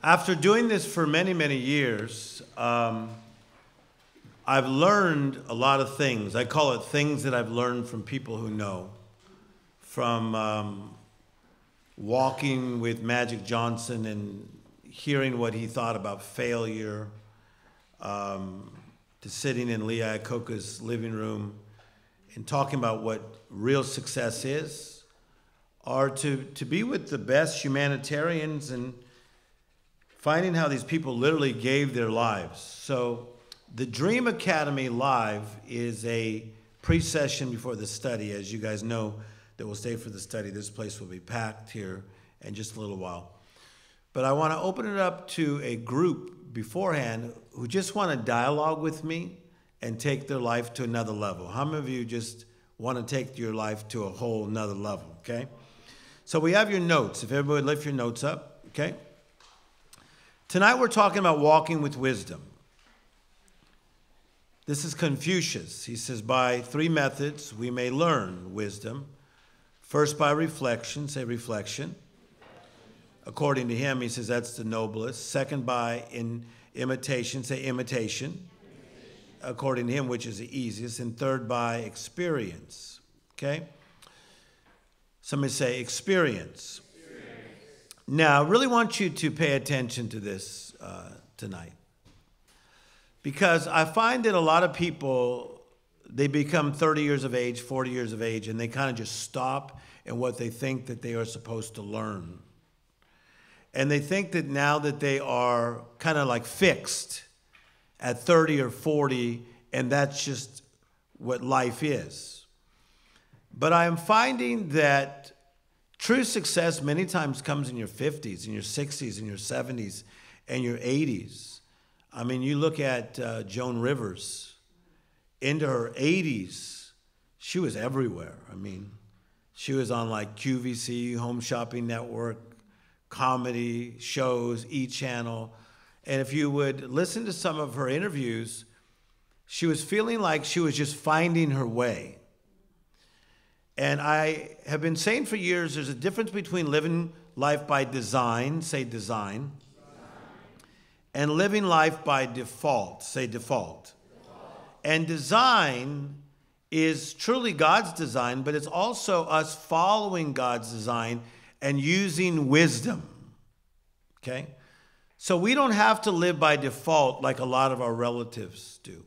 After doing this for many, many years, I've learned a lot of things. I call it things that I've learned from people who know. From walking with Magic Johnson and hearing what he thought about failure, to sitting in Lee Iacocca's living room and talking about what real success is, or to be with the best humanitarians and finding how these people literally gave their lives. So the Dream Academy Live is a pre-session before the study. As you guys know that will stay for the study, this place will be packed here in just a little while. But I want to open it up to a group beforehand who just want to dialogue with me and take their life to another level. How many of you just want to take your life to a whole nother level, okay? So we have your notes. If everybody would lift your notes up, okay? Tonight we're talking about walking with wisdom. This is Confucius. He says, by 3 methods we may learn wisdom. First, by reflection, say reflection. According to him, he says that's the noblest. Second, by imitation, say imitation. According to him, which is the easiest. And third, by experience, okay? Somebody say experience. Now, I really want you to pay attention to this tonight. Because I find that a lot of people, they become 30 years of age, 40 years of age, and they kind of just stop in what they think that they are supposed to learn. And they think that now that they are kind of like fixed at 30 or 40, and that's just what life is. But I am finding that true success many times comes in your 50s, in your 60s, in your 70s, and your 80s. I mean, you look at Joan Rivers. Into her 80s, she was everywhere. I mean, she was on like QVC, Home Shopping Network, comedy shows, E! Channel. And if you would listen to some of her interviews, she was feeling like she was just finding her way. And I have been saying for years, there's a difference between living life by design, say design, and living life by default, say default. And design is truly God's design, but it's also us following God's design and using wisdom, okay? So we don't have to live by default like a lot of our relatives do.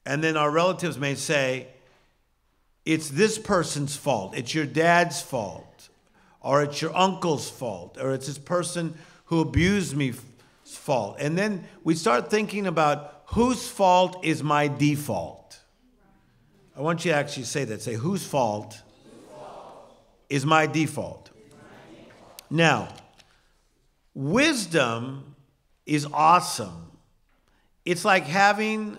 And then our relatives may say, it's this person's fault, it's your dad's fault, or it's your uncle's fault, or it's this person who abused me's fault. And then we start thinking about whose fault is my default. I want you to actually say that. Say, whose fault is my default? Now, wisdom is awesome. It's like having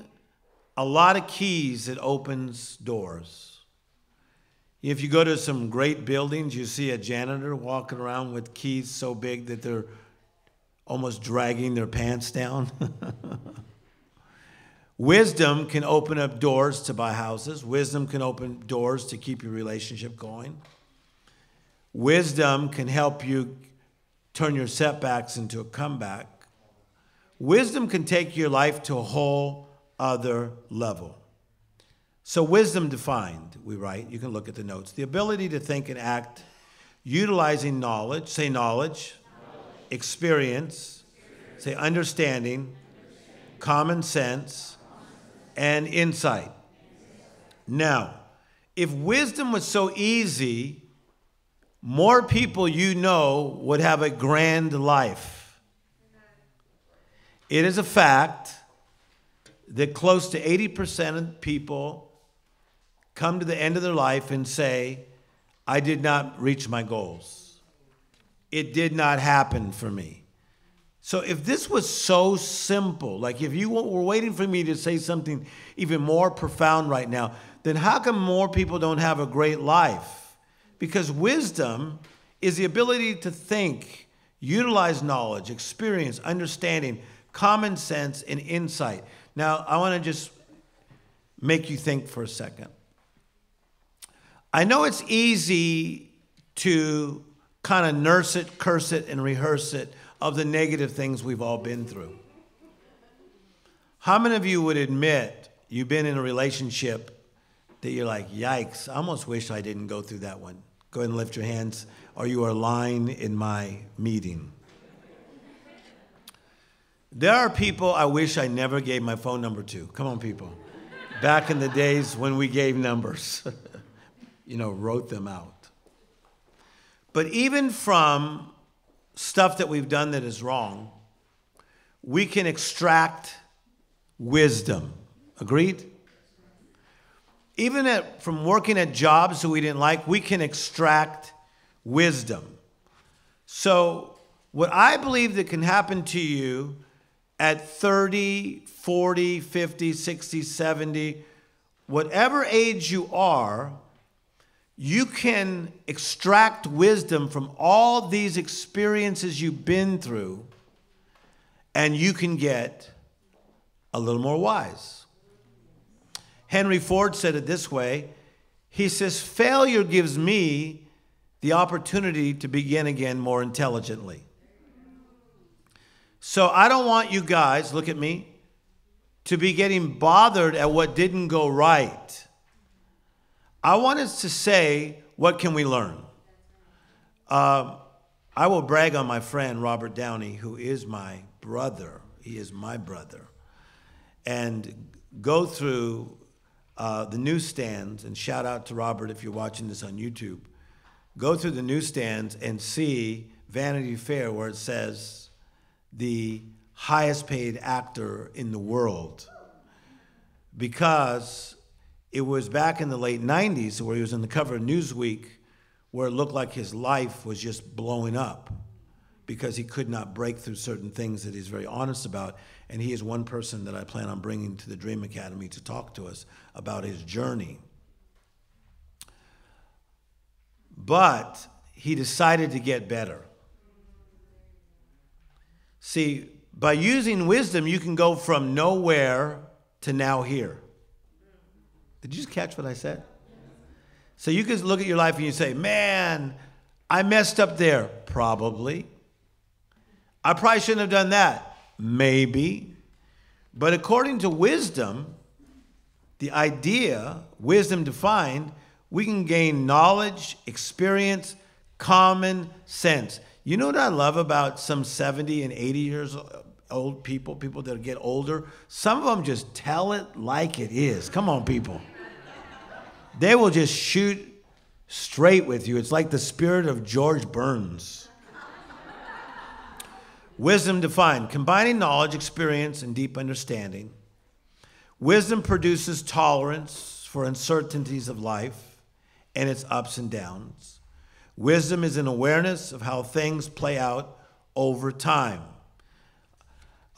a lot of keys that opens doors. If you go to some great buildings, you see a janitor walking around with keys so big that they're almost dragging their pants down. Wisdom can open up doors to buy houses. Wisdom can open doors to keep your relationship going. Wisdom can help you turn your setbacks into a comeback. Wisdom can take your life to a whole other level. So wisdom defined, we write, you can look at the notes, the ability to think and act utilizing knowledge, say knowledge, experience, say understanding, common sense, and insight. Now, if wisdom was so easy, more people you know would have a grand life. It is a fact that close to 80% of people come to the end of their life and say, I did not reach my goals. It did not happen for me. So if this was so simple, like if you were waiting for me to say something even more profound right now, then how come more people don't have a great life? Because wisdom is the ability to think, utilize knowledge, experience, understanding, common sense, and insight. Now, I want to just make you think for a second. I know it's easy to kind of nurse it, curse it, and rehearse it of the negative things we've all been through. How many of you would admit you've been in a relationship that you're like, yikes, I almost wish I didn't go through that one? Go ahead and lift your hands, or you are lying in my meeting. There are people I wish I never gave my phone number to. Come on, people. Back in the days when we gave numbers, wrote them out. But even from stuff that we've done that is wrong, we can extract wisdom. Agreed? Even from working at jobs that we didn't like, we can extract wisdom. So what I believe that can happen to you at 30, 40, 50, 60, 70, whatever age you are, you can extract wisdom from all these experiences you've been through, and you can get a little more wise. Henry Ford said it this way. He says, failure gives me the opportunity to begin again more intelligently. So I don't want you guys, look at me, to be getting bothered at what didn't go right. I want us to say, what can we learn? I will brag on my friend, Robert Downey, who is my brother. He is my brother. And go through the newsstands, and shout out to Robert if you're watching this on YouTube. Go through the newsstands and see Vanity Fair where it says the highest paid actor in the world, because it was back in the late 90s where he was on the cover of Newsweek, where it looked like his life was just blowing up because he could not break through certain things that he's very honest about. And he is one person that I plan on bringing to the Dream Academy to talk to us about his journey. But he decided to get better. See, by using wisdom, you can go from nowhere to now here. Did you just catch what I said? So you can look at your life and you say, man, I messed up there. Probably. I probably shouldn't have done that. Maybe. But according to wisdom, the idea, wisdom defined, we can gain knowledge, experience, common sense. You know what I love about some 70 and 80 years old people that get older? Some of them just tell it like it is. Come on, people. They will just shoot straight with you. It's like the spirit of George Burns. Wisdom defined, combining knowledge, experience, and deep understanding. Wisdom produces tolerance for uncertainties of life and its ups and downs. Wisdom is an awareness of how things play out over time.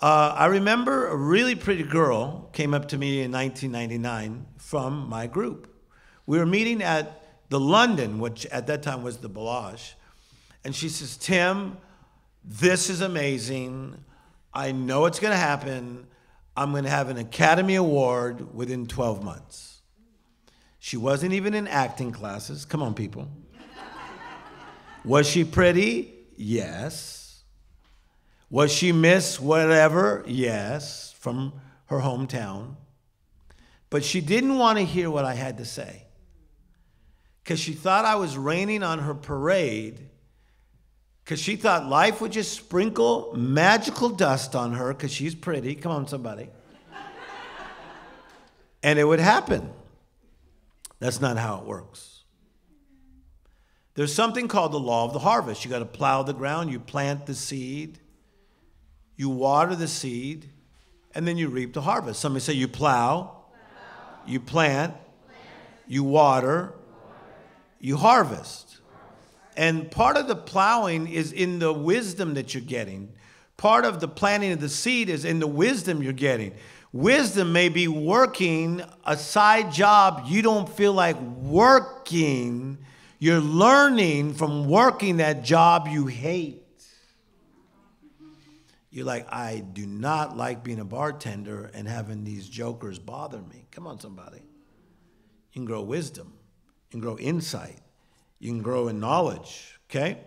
I remember a really pretty girl came up to me in 1999 from my group. We were meeting at the London, which at that time was the Bellage. And she says, Tim, this is amazing. I know it's going to happen. I'm going to have an Academy Award within 12 months. She wasn't even in acting classes. Come on, people. Was she pretty? Yes. Was she Miss whatever? Yes, from her hometown. But she didn't want to hear what I had to say, because she thought I was raining on her parade, because she thought life would just sprinkle magical dust on her because she's pretty. Come on, somebody. And it would happen. That's not how it works. There's something called the law of the harvest. You got to plow the ground, you plant the seed, you water the seed, and then you reap the harvest. Somebody say you plow, you plant, you water, you harvest. And part of the plowing is in the wisdom that you're getting. Part of the planting of the seed is in the wisdom you're getting. Wisdom may be working a side job you don't feel like working. You're learning from working that job you hate. You're like, I do not like being a bartender and having these jokers bother me. Come on, somebody. You can grow wisdom. You can grow insight. You can grow in knowledge, okay?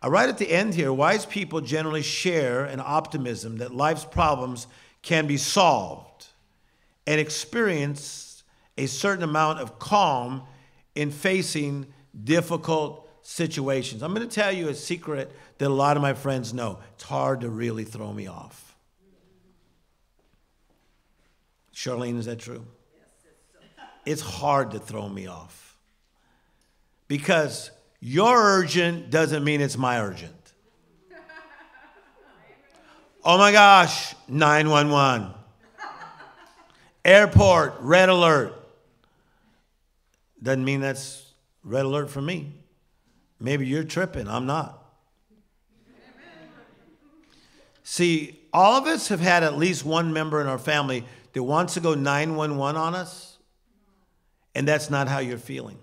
Right at the end here, wise people generally share an optimism that life's problems can be solved and experience a certain amount of calm in facing difficult situations. I'm going to tell you a secret that a lot of my friends know. It's hard to really throw me off. Charlene, is that true? It's hard to throw me off. Because your urgent doesn't mean it's my urgent. Oh my gosh, 911. Airport, red alert. Doesn't mean that's red alert for me. Maybe you're tripping, I'm not. See, all of us have had at least one member in our family that wants to go 911 on us, and that's not how you're feeling.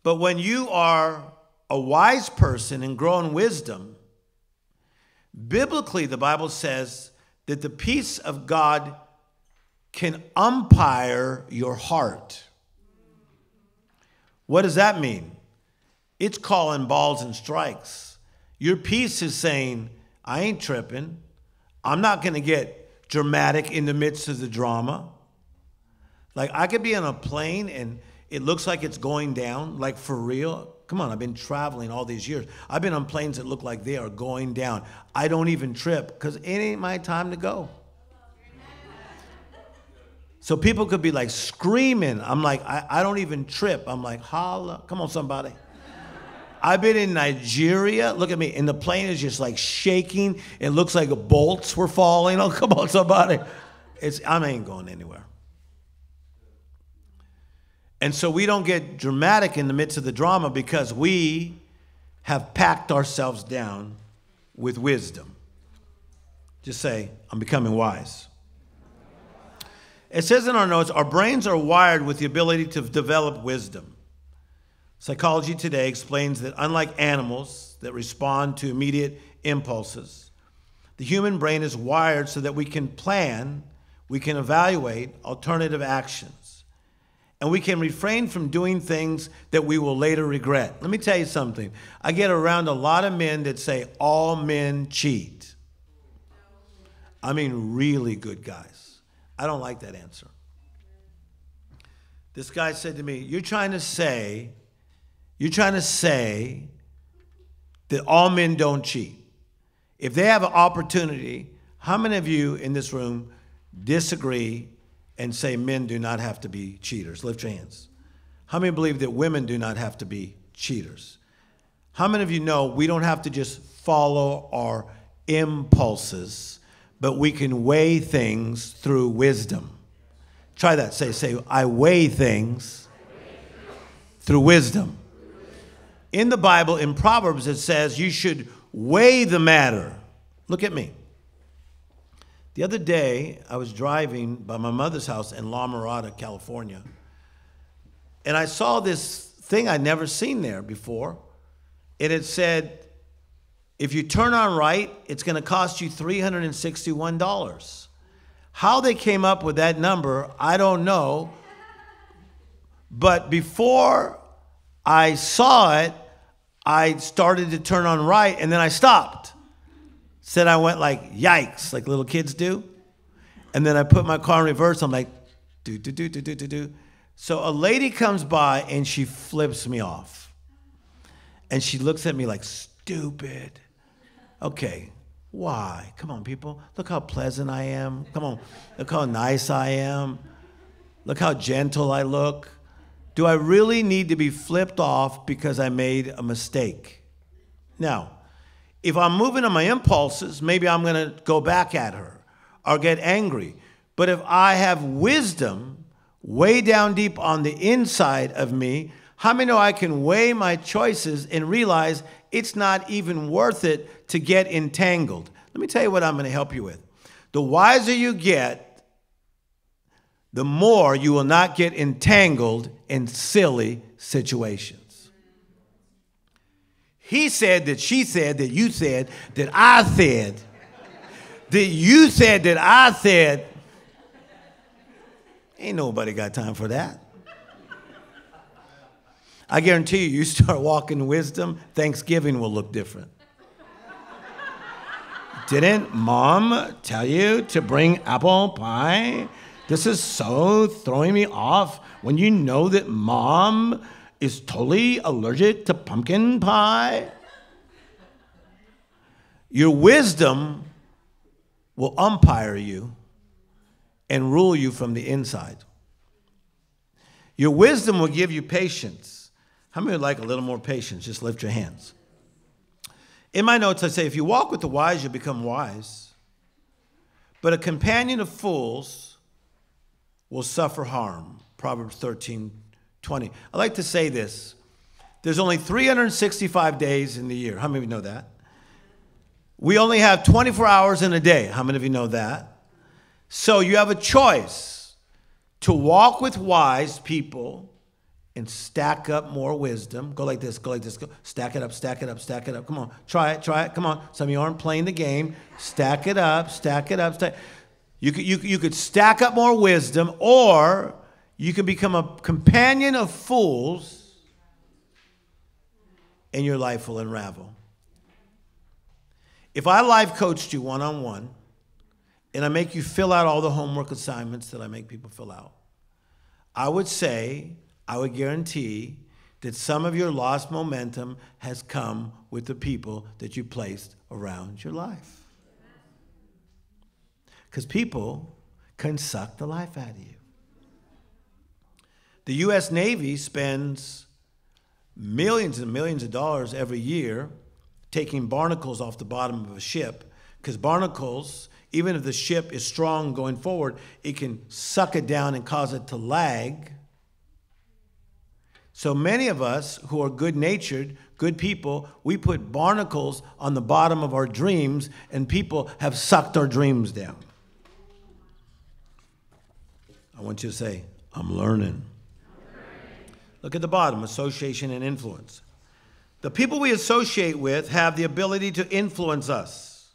But when you are a wise person and grow in wisdom, biblically the Bible says that the peace of God can umpire your heart. What does that mean? It's calling balls and strikes. Your peace is saying, I ain't tripping. I'm not going to get dramatic in the midst of the drama. Like, I could be on a plane and it looks like it's going down, like for real. Come on, I've been traveling all these years. I've been on planes that look like they are going down. I don't even trip because it ain't my time to go. So people could be like screaming. I'm like, I don't even trip. I'm like, holla. Come on, somebody. I've been in Nigeria. Look at me. And the plane is just like shaking. It looks like bolts were falling. Oh, come on, somebody. I ain't going anywhere. And so we don't get dramatic in the midst of the drama because we have packed ourselves down with wisdom. Just say, I'm becoming wise. It says in our notes, our brains are wired with the ability to develop wisdom. Psychology Today explains that unlike animals that respond to immediate impulses, the human brain is wired so that we can plan, we can evaluate alternative actions, and we can refrain from doing things that we will later regret. Let me tell you something. I get around a lot of men that say all men cheat. I mean, really good guys. I don't like that answer. This guy said to me, you're trying to say that all men don't cheat. If they have an opportunity, how many of you in this room disagree and say men do not have to be cheaters? Lift your hands. How many believe that women do not have to be cheaters? How many of you know we don't have to just follow our impulses, but we can weigh things through wisdom? Try that. Say, I weigh things through wisdom. In the Bible, in Proverbs, it says you should weigh the matter. Look at me. The other day, I was driving by my mother's house in La Mirada, California, and I saw this thing I'd never seen there before. And it said, if you turn on right, it's going to cost you $361. How they came up with that number, I don't know. But before I saw it, I started to turn on right, and then I stopped. Said I went like, yikes, like little kids do. And then I put my car in reverse. I'm like, do. So a lady comes by, and she flips me off. And she looks at me like, stupid. Okay, why? Come on, people. Look how pleasant I am. Come on. Look how nice I am. Look how gentle I look. Do I really need to be flipped off because I made a mistake? Now, if I'm moving on my impulses, maybe I'm going to go back at her or get angry. But if I have wisdom way down deep on the inside of me, how many know I can weigh my choices and realize it's not even worth it to get entangled? Let me tell you what I'm going to help you with. The wiser you get, the more you will not get entangled in silly situations. He said that she said that you said that I said that you said that I said. Ain't nobody got time for that. I guarantee you start walking wisdom, Thanksgiving will look different. Didn't Mom tell you to bring apple pie? This is so throwing me off when you know that Mom is totally allergic to pumpkin pie. Your wisdom will umpire you and rule you from the inside. Your wisdom will give you patience. How many would like a little more patience? Just lift your hands. In my notes, I say, if you walk with the wise, you become wise. But a companion of fools will suffer harm. Proverbs 13:20. I like to say this. There's only 365 days in the year. How many of you know that? We only have 24 hours in a day. How many of you know that? So you have a choice to walk with wise people and stack up more wisdom. Go like this, go like this. Go. Stack it up, stack it up, stack it up. Come on, try it, try it. Come on. Some of you aren't playing the game. Stack it up, stack it up. You could stack up more wisdom, or you can become a companion of fools and your life will unravel. If I life coached you one-on-one and I make you fill out all the homework assignments that I make people fill out, I would guarantee that some of your lost momentum has come with the people that you placed around your life. Because people can suck the life out of you. The U.S. Navy spends millions and millions of dollars every year taking barnacles off the bottom of a ship, because barnacles, even if the ship is strong going forward, it can suck it down and cause it to lag. So many of us who are good-natured, good people, we put barnacles on the bottom of our dreams, and people have sucked our dreams down. I want you to say, I'm learning. Look at the bottom, association and influence. The people we associate with have the ability to influence us,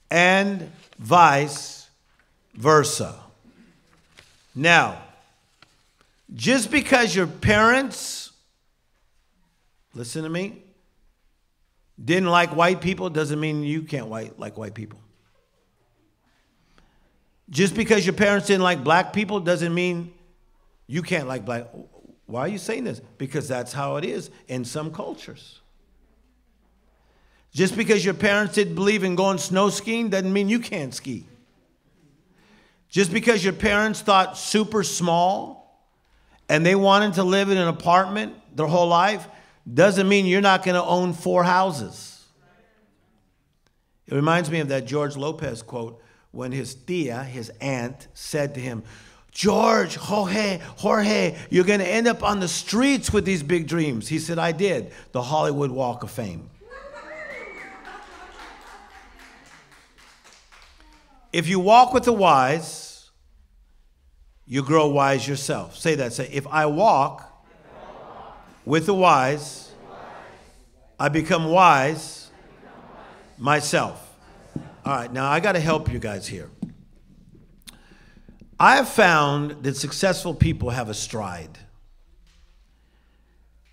and vice versa. Now, just because your parents, listen to me, didn't like white people doesn't mean you can't like white people. Just because your parents didn't like black people doesn't mean you can't like black. Why are you saying this? Because that's how it is in some cultures. Just because your parents didn't believe in going snow skiing doesn't mean you can't ski. Just because your parents thought super small and they wanted to live in an apartment their whole life doesn't mean you're not going to own 4 houses. It reminds me of that George Lopez quote when his tia, his aunt, said to him, George, Jorge, you're going to end up on the streets with these big dreams. He said, I did. The Hollywood Walk of Fame. If you walk with the wise, you grow wise yourself. Say that. Say, if I walk with the wise, I become wise myself. All right, now I got to help you guys here. I have found that successful people have a stride.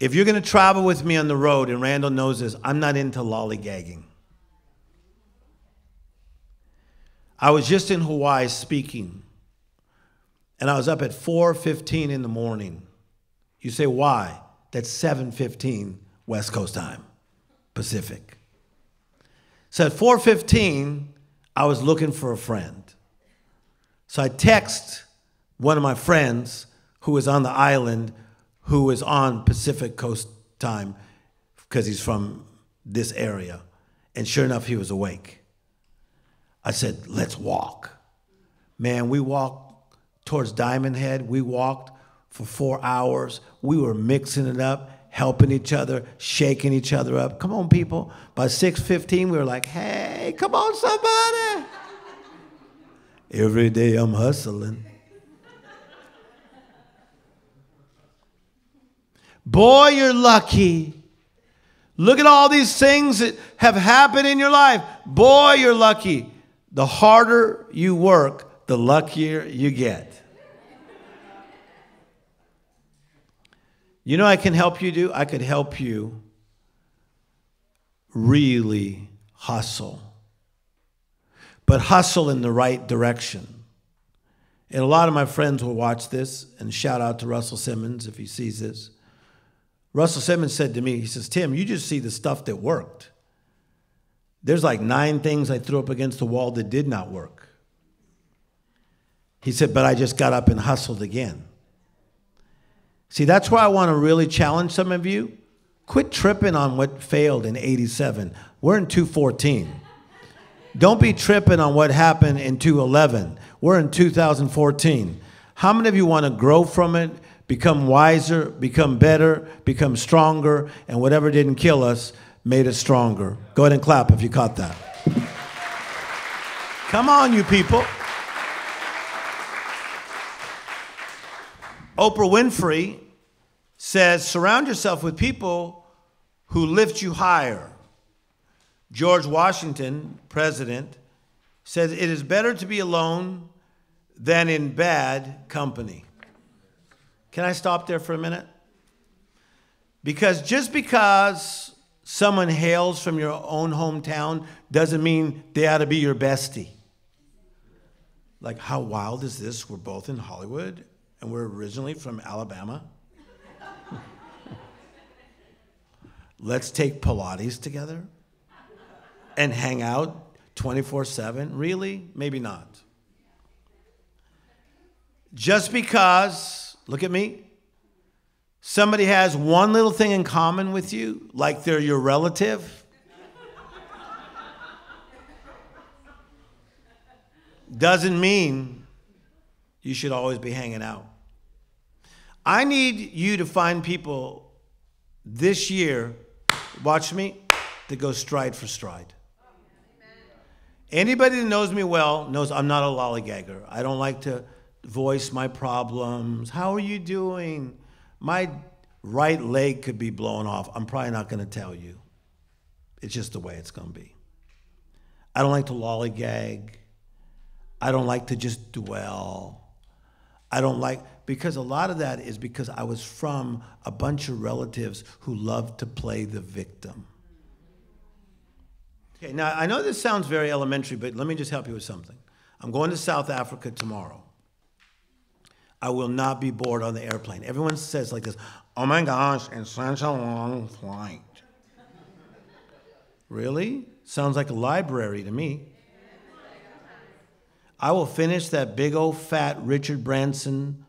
If you're going to travel with me on the road, and Randall knows this, I'm not into lollygagging. I was just in Hawaii speaking, and I was up at 4:15 in the morning. You say, why? That's 7:15 West Coast time, Pacific. So at 4:15, I was looking for a friend. So I text one of my friends who was on the island, who was on Pacific Coast time because he's from this area. And sure enough, he was awake. I said, let's walk. Man, we walked towards Diamond Head. We walked for 4 hours. We were mixing it up, helping each other, shaking each other up. Come on, people. By 6:15, we were like, hey, come on, somebody. Every day I'm hustling. Boy, you're lucky. Look at all these things that have happened in your life. Boy, you're lucky. The harder you work, the luckier you get. You know I can help you do? I could help you really hustle. But hustle in the right direction. And a lot of my friends will watch this, and shout out to Russell Simmons if he sees this. Russell Simmons said to me, he says, Tim, you just see the stuff that worked. There's like 9 things I threw up against the wall that did not work. He said, but I just got up and hustled again. See, that's why I want to really challenge some of you. Quit tripping on what failed in 87. We're in 214. Don't be tripping on what happened in 211. We're in 2014. How many of you want to grow from it, become wiser, become better, become stronger, and whatever didn't kill us made us stronger? Go ahead and clap if you caught that. Come on, you people. Oprah Winfrey says, surround yourself with people who lift you higher. George Washington, president, says it is better to be alone than in bad company. Can I stop there for a minute? Because just because someone hails from your own hometown doesn't mean they ought to be your bestie. Like, how wild is this? We're both in Hollywood, and we're originally from Alabama. Let's take Pilates together and hang out 24/7. Really? Maybe not. Just because, look at me, somebody has one little thing in common with you, like they're your relative, doesn't mean you should always be hanging out. I need you to find people this year, watch me, that go stride for stride. Anybody that knows me well knows I'm not a lollygagger. I don't like to voice my problems. How are you doing? My right leg could be blown off. I'm probably not going to tell you. It's just the way it's going to be. I don't like to lollygag. I don't like to just dwell. I don't like, because a lot of that is because I was from a bunch of relatives who loved to play the victim. Okay, now I know this sounds very elementary, but let me just help you with something. I'm going to South Africa tomorrow. I will not be bored on the airplane. Everyone says like this, oh my gosh, it's such a long flight. Really? Sounds like a library to me. I will finish that big old fat Richard Branson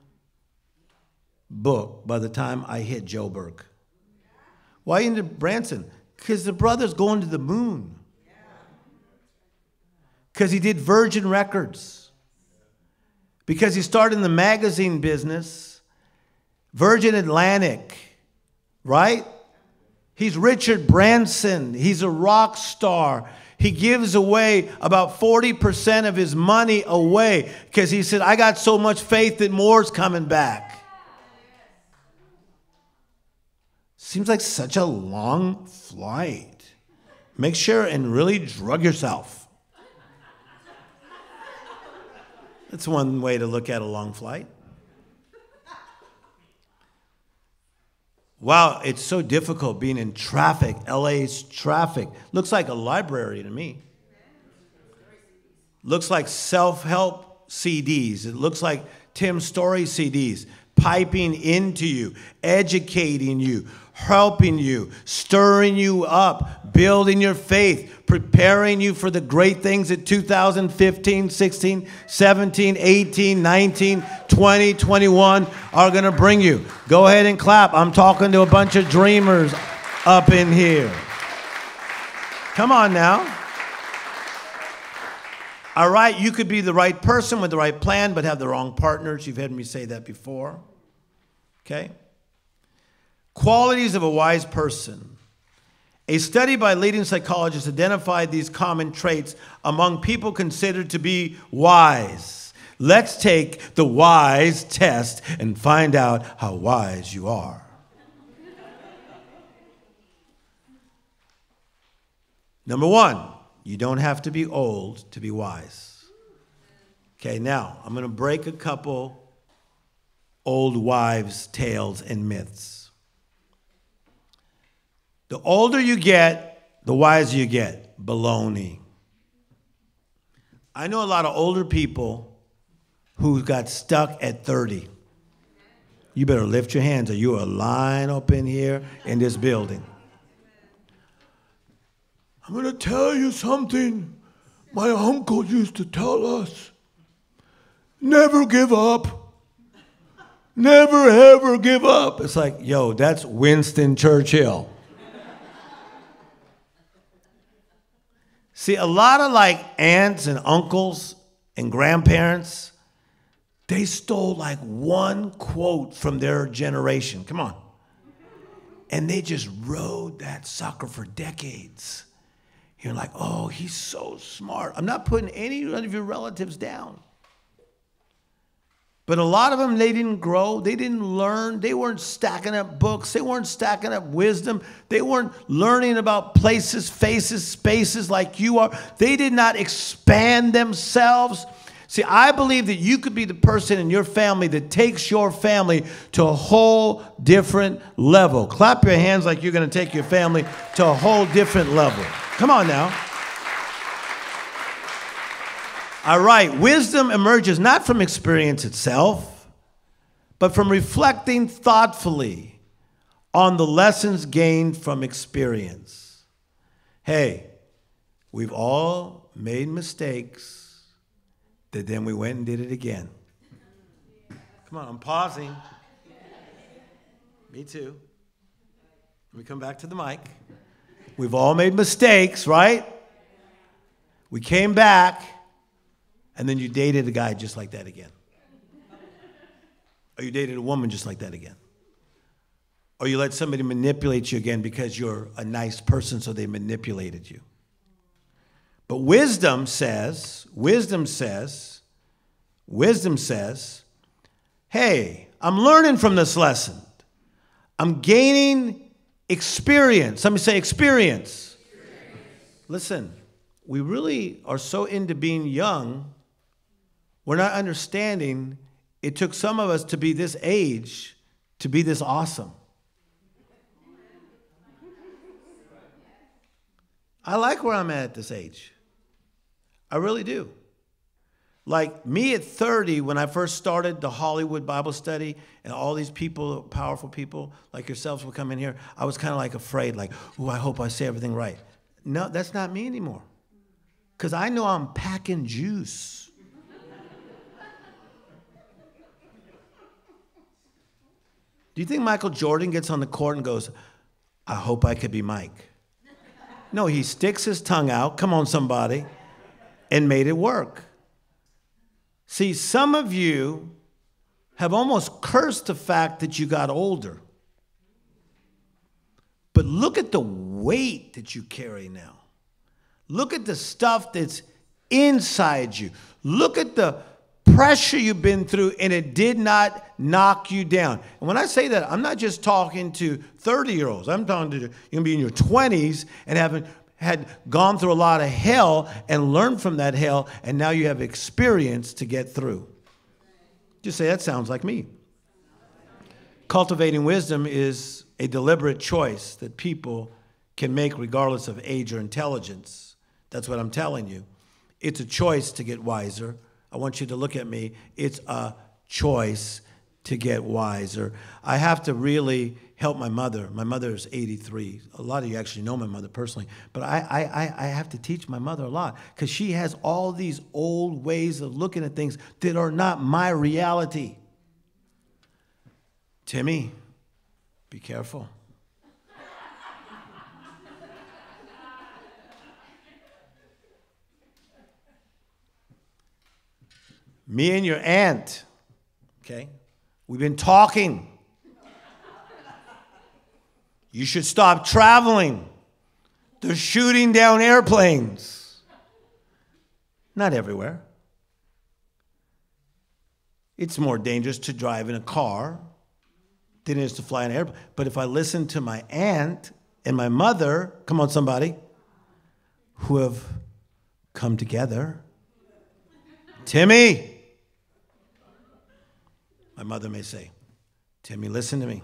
book by the time I hit Joburg. Why into Branson? Because the brother's going to the moon. Because he did Virgin Records. Because he started in the magazine business, Virgin Atlantic, right? He's Richard Branson. He's a rock star. He gives away about 40% of his money away because he said, I got so much faith that more's coming back. Seems like such a long flight. Make sure and really drug yourself. That's one way to look at a long flight. Wow, it's so difficult being in traffic. LA's traffic. Looks like a library to me. Looks like self-help CDs. It looks like Tim Storey CDs piping into you, educating you, helping you, stirring you up, building your faith, preparing you for the great things that 2015, 16, 17, 18, 19, 20, 21 are going to bring you. Go ahead and clap. I'm talking to a bunch of dreamers up in here. Come on now. All right, you could be the right person with the right plan, but have the wrong partners. You've heard me say that before. Okay? Qualities of a wise person. A study by leading psychologists identified these common traits among people considered to be wise. Let's take the wise test and find out how wise you are. Number one, you don't have to be old to be wise. Okay, now I'm going to break a couple old wives' tales and myths. The older you get, the wiser you get. Baloney. I know a lot of older people who got stuck at 30. You better lift your hands or you are lying up in here in this building. I'm going to tell you something my uncle used to tell us. Never give up. Never, ever give up. It's like, yo, that's Winston Churchill. See, a lot of like aunts and uncles and grandparents, they stole like one quote from their generation. Come on. And they just rode that sucker for decades. You're like, oh, he's so smart. I'm not putting any of your relatives down. But a lot of them, they didn't grow. They didn't learn. They weren't stacking up books. They weren't stacking up wisdom. They weren't learning about places, faces, spaces like you are. They did not expand themselves. See, I believe that you could be the person in your family that takes your family to a whole different level. Clap your hands like you're going to take your family to a whole different level. Come on now. All right, wisdom emerges not from experience itself, but from reflecting thoughtfully on the lessons gained from experience. Hey, we've all made mistakes that then we went and did it again. Come on, I'm pausing. Me too. Let me come back to the mic. We've all made mistakes, right? We came back. And then you dated a guy just like that again. Or you dated a woman just like that again. Or you let somebody manipulate you again because you're a nice person, so they manipulated you. But wisdom says, hey, I'm learning from this lesson. I'm gaining experience. Somebody say experience. Listen, we really are so into being young, we're not understanding it took some of us to be this age to be this awesome. I like where I'm at this age. I really do. Like me at 30, when I first started the Hollywood Bible study, and all these people, powerful people like yourselves would come in here, I was kind of like afraid, like, oh, I hope I say everything right. No, that's not me anymore. Because I know I'm packing juice. Do you think Michael Jordan gets on the court and goes, I hope I could be Mike? No, he sticks his tongue out, come on somebody, and made it work. See, some of you have almost cursed the fact that you got older. But look at the weight that you carry now. Look at the stuff that's inside you. Look at the pressure you've been through, and it did not knock you down. And when I say that, I'm not just talking to 30-year-olds. I'm talking to you can be in your 20s and had gone through a lot of hell and learned from that hell, and now you have experience to get through. Just say, that sounds like me. Cultivating wisdom is a deliberate choice that people can make regardless of age or intelligence. That's what I'm telling you. It's a choice to get wiser. I want you to look at me. It's a choice to get wiser. I have to really help my mother. My mother is 83. A lot of you actually know my mother personally. But I have to teach my mother a lot because she has all these old ways of looking at things that are not my reality. Timmy, be careful. Me and your aunt, okay, we've been talking. You should stop traveling. They're shooting down airplanes. Not everywhere. It's more dangerous to drive in a car than it is to fly in an airplane. But if I listen to my aunt and my mother, come on somebody, who have come together, Timmy, my mother may say, Timmy, listen to me.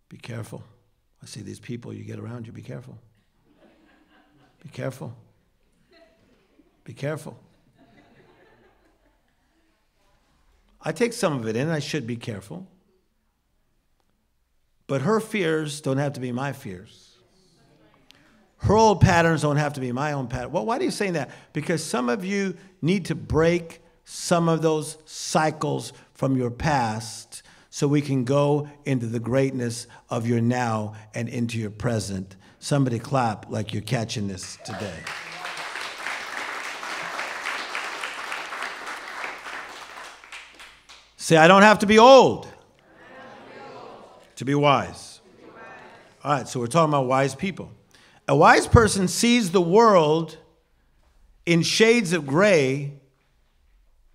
Be careful. I I see these people you get around you, be careful. Be careful. Be careful. I take some of it in, I should be careful. But her fears don't have to be my fears. Her old patterns don't have to be my own pattern. Well, why are you saying that? Because some of you need to break some of those cycles from your past so we can go into the greatness of your now and into your present. Somebody clap like you're catching this today. Say, I don't have to be old to be wise. All right, so we're talking about wise people. A wise person sees the world in shades of gray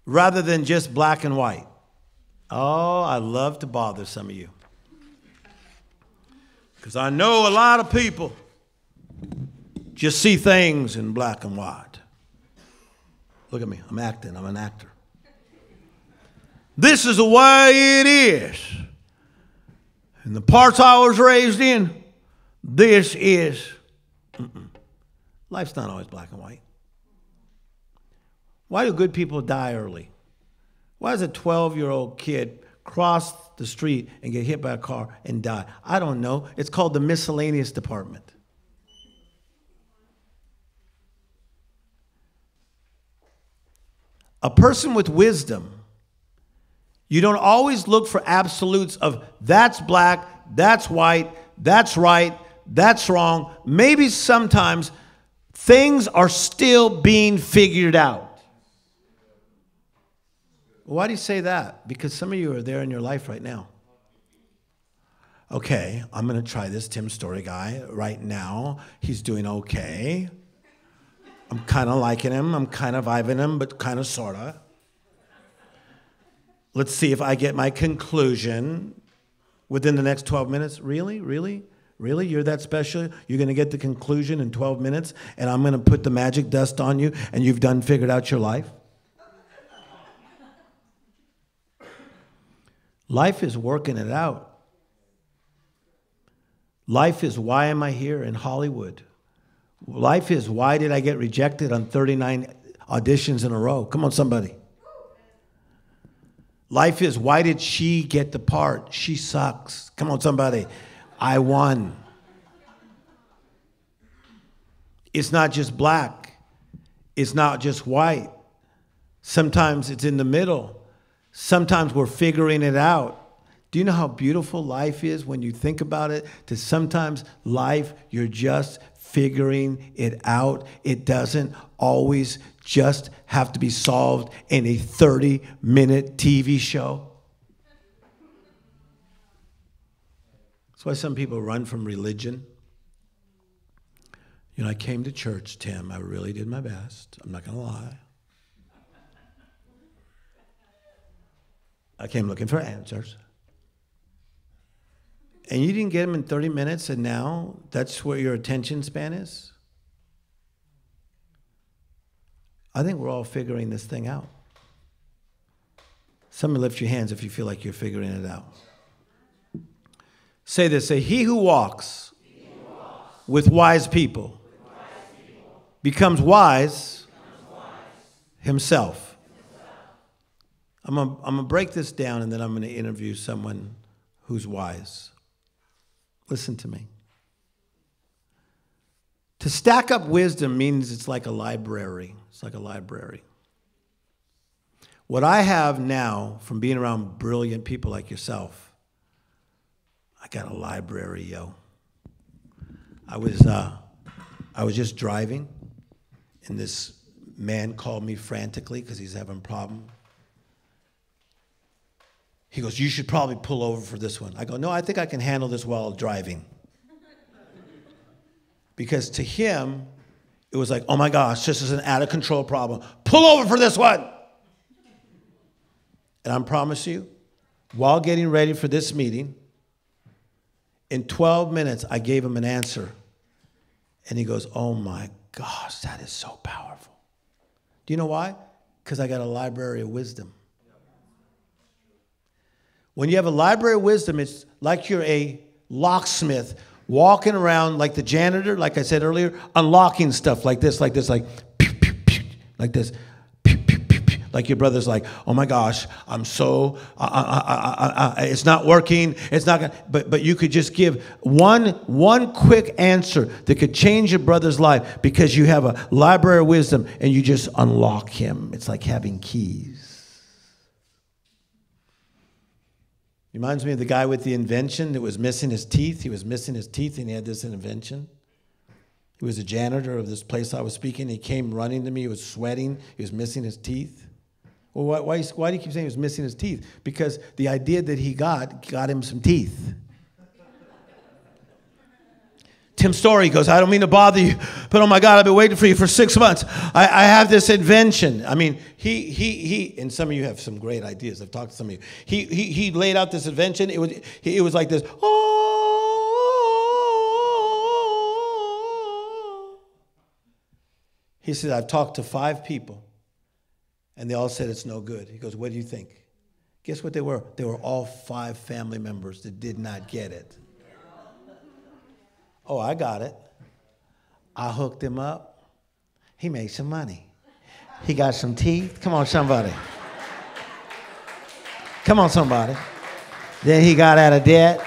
rather than just black and white. Oh, I love to bother some of you. Because I know a lot of people just see things in black and white. Look at me, I'm acting, I'm an actor. This is the way it is. And the parts I was raised in, this is. Life's not always black and white. Why do good people die early? Why does a 12-year-old kid cross the street and get hit by a car and die? I don't know. It's called the miscellaneous department. A person with wisdom, you don't always look for absolutes of that's black, that's white, that's right, that's wrong. Maybe sometimes things are still being figured out. Why do you say that? Because some of you are there in your life right now. Okay, I'm going to try this Tim Storey guy right now. He's doing okay. I'm kind of liking him. I'm kind of vibing him, but kind of, sort of. Let's see if I get my conclusion within the next 12 minutes. Really? Really? Really? You're that special? You're going to get the conclusion in 12 minutes, and I'm going to put the magic dust on you, and you've figured out your life? Life is working it out. Life is why am I here in Hollywood? Life is why did I get rejected on 39 auditions in a row? Come on, somebody. Life is, why did she get the part? She sucks. Come on, somebody. I won. It's not just black. It's not just white. Sometimes it's in the middle. Sometimes we're figuring it out. Do you know how beautiful life is when you think about it? To sometimes life, you're just figuring it out. It doesn't always just have to be solved in a 30-minute TV show. That's why some people run from religion. You know, I came to church, Tim. I really did my best. I'm not going to lie. I came looking for answers. And you didn't get them in 30 minutes, and now that's where your attention span is? I think we're all figuring this thing out. Somebody lift your hands if you feel like you're figuring it out. Say this, say, he who walks with wise people becomes wise himself. I'm going to break this down, and then I'm going to interview someone who's wise. Listen to me. To stack up wisdom means it's like a library. It's like a library. What I have now from being around brilliant people like yourself, I got a library, yo. I was just driving, and this man called me frantically because he's having a problem. He goes, you should probably pull over for this one. I go, no, I think I can handle this while driving. Because to him, it was like, oh my gosh, this is an out-of-control problem. Pull over for this one. And I promise you, while getting ready for this meeting, in 12 minutes, I gave him an answer. And he goes, oh my gosh, that is so powerful. Do you know why? Because I got a library of wisdom. When you have a library of wisdom, it's like you're a locksmith walking around like the janitor, like I said earlier, unlocking stuff like this, like pew, pew, pew, like this. Pew, pew, pew, pew. Like your brother's like, oh my gosh, I'm so, it's not working, it's not gonna, but you could just give one quick answer that could change your brother's life because you have a library of wisdom and you just unlock him. It's like having keys. Reminds me of the guy with the invention that was missing his teeth. He was missing his teeth and he had this invention. He was a janitor of this place I was speaking. He came running to me. He was sweating. He was missing his teeth. Well, why do you keep saying he was missing his teeth? Because the idea that he got him some teeth. Tim Storey goes, I don't mean to bother you, but oh my God, I've been waiting for you for 6 months. I have this invention. I mean, he, and some of you have some great ideas. I've talked to some of you. He laid out this invention. It was like this. He said, I've talked to 5 people, and they all said it's no good. He goes, what do you think? Guess what they were? They were all 5 family members that did not get it. Oh, I got it. I hooked him up. He made some money. He got some teeth. Come on, somebody. Come on, somebody. Then he got out of debt.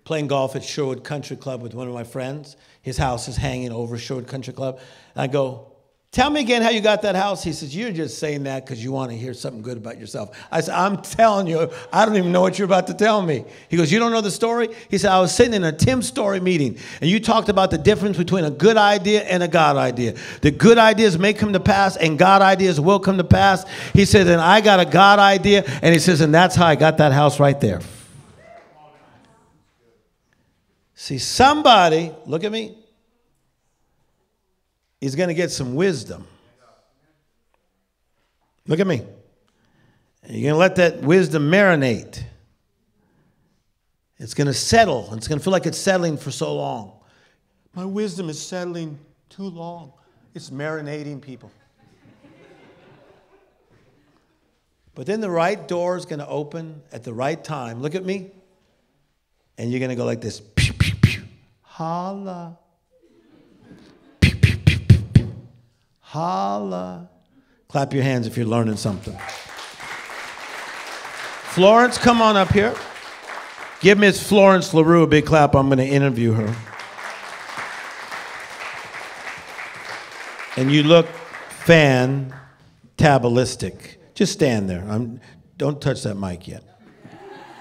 Playing golf at Sherwood Country Club with one of my friends. His house is hanging over Sherwood Country Club. And I go, tell me again how you got that house. He says, you're just saying that because you want to hear something good about yourself. I said, I'm telling you, I don't even know what you're about to tell me. He goes, you don't know the story? He said, I was sitting in a Tim Storey meeting, and you talked about the difference between a good idea and a God idea. The good ideas may come to pass, and God ideas will come to pass. He said, and I got a God idea, and he says, and that's how I got that house right there. See, somebody, look at me, is going to get some wisdom. Look at me. And you're going to let that wisdom marinate. It's going to settle. It's going to feel like it's settling for so long. My wisdom is settling too long. It's marinating, people. But then the right door is going to open at the right time. Look at me. And you're going to go like this. Pew, pew, pew. Holla. Pew, pew, pew, pew, pew. Holla. Clap your hands if you're learning something. Florence, come on up here. Give Miss Florence LaRue a big clap. I'm going to interview her. And you look fantabalistic. Just stand there. Don't touch that mic yet.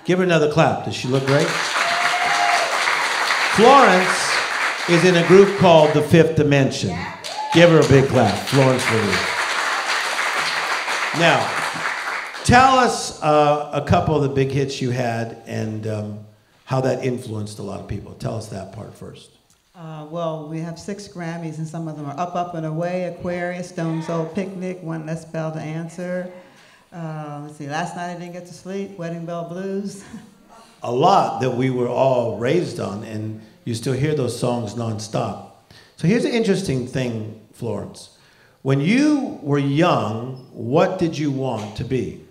Give her another clap. Does she look great? Florence is in a group called The Fifth Dimension. Give her a big clap. Florence LaRue. Now, tell us a couple of the big hits you had and how that influenced a lot of people. Tell us that part first. Well, we have 6 Grammys, and some of them are Up, Up, and Away, Aquarius, Stone Soul Picnic, One Less Bell to Answer. Let's see, Last Night I Didn't Get to Sleep, Wedding Bell Blues. A lot that we were all raised on, and you still hear those songs nonstop. So here's the interesting thing, Florence. When you were young, what did you want to be?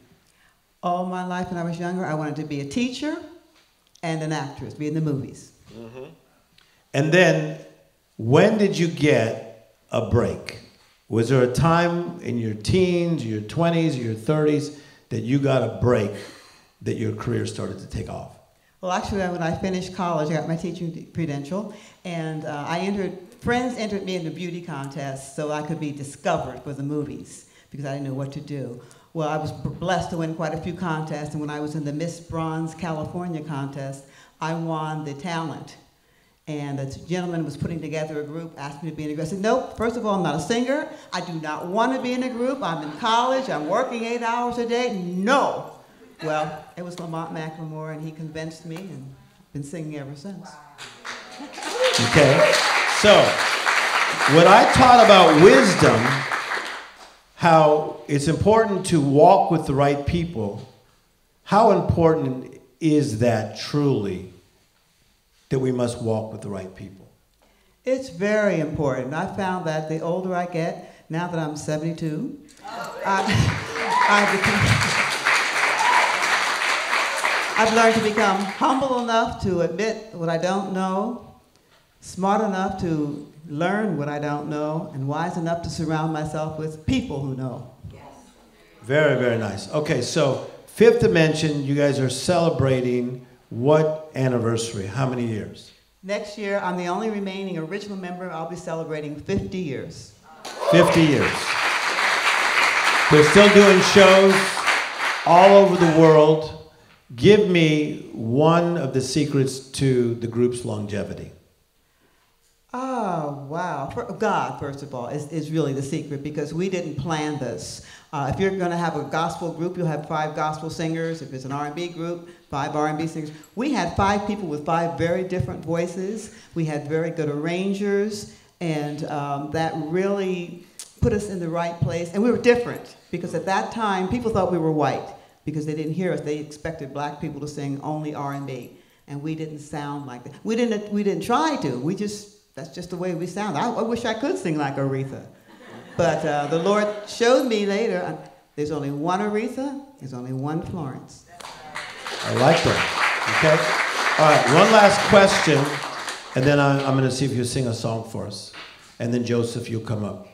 All my life when I was younger, I wanted to be a teacher and an actress, be in the movies. Mm-hmm. And then, when did you get a break? Was there a time in your teens, your 20s, your 30s that you got a break that your career started to take off? Well, actually, when I finished college, I got my teaching credential, and friends entered me in the beauty contest so I could be discovered for the movies because I didn't know what to do. Well, I was blessed to win quite a few contests, and when I was in the Miss Bronze California contest, I won the talent. And the gentleman was putting together a group, asked me to be in a group. I said, nope, first of all, I'm not a singer. I do not want to be in a group. I'm in college. I'm working 8 hours a day. No. Well, it was Lamont McLemore, and he convinced me, and I've been singing ever since. Okay. So, when I taught about wisdom, how it's important to walk with the right people, how important is that truly, that we must walk with the right people? It's very important. I found that the older I get, now that I'm 72, I've learned to become humble enough to admit what I don't know, smart enough to learn what I don't know, and wise enough to surround myself with people who know. Very, very nice. Okay, so Fifth Dimension, you guys are celebrating what anniversary? How many years? Next year, I'm the only remaining original member. I'll be celebrating 50 years. 50 years. They're still doing shows all over the world. Give me one of the secrets to the group's longevity. Oh, wow. God, first of all, is really the secret because we didn't plan this. If you're going to have a gospel group, you'll have 5 gospel singers. If it's an R&B group, 5 R&B singers. We had 5 people with 5 very different voices. We had very good arrangers, and that really put us in the right place. And we were different because at that time, people thought we were white because they didn't hear us. They expected black people to sing only R&B, and we didn't sound like that. We didn't try to. That's just the way we sound. I wish I could sing like Aretha. But the Lord showed me later, there's only one Aretha, there's only one Florence. I like that. Okay? All right, one last question, and then I'm going to see if you'll sing a song for us. And then, Joseph, you'll come up.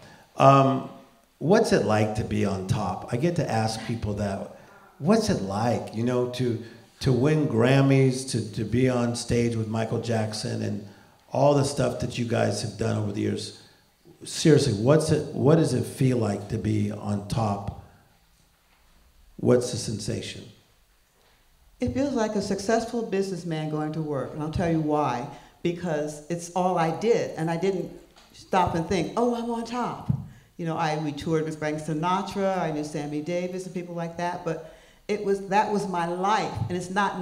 What's it like to be on top? I get to ask people that. What's it like, you know, to win Grammys, to be on stage with Michael Jackson, and all the stuff that you guys have done over the years? Seriously, what does it feel like to be on top? What's the sensation? It feels like a successful businessman going to work, and I'll tell you why. Because it's all I did, and I didn't stop and think, oh, I'm on top. You know, we toured with Frank Sinatra, I knew Sammy Davis and people like that, but that was my life, and it's not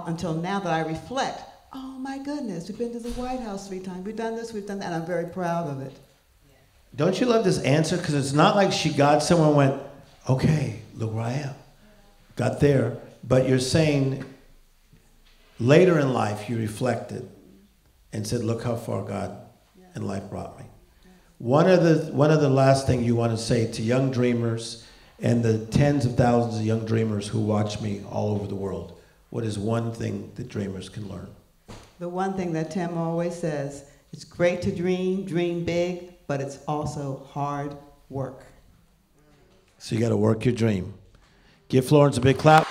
until now that I reflect, oh my goodness, we've been to the White House 3 times, we've done this, we've done that, and I'm very proud of it. Don't you love this answer? Because it's not like she got somewhere and went, okay, look where I am. Got there. But you're saying later in life you reflected and said, look how far God and life brought me. One of the last thing you want to say to young dreamers and the tens of thousands of young dreamers who watch me all over the world, what is one thing that dreamers can learn? The one thing that Tim always says, it's great to dream big, but it's also hard work. So you got to work your dream. Give Florence a big clap.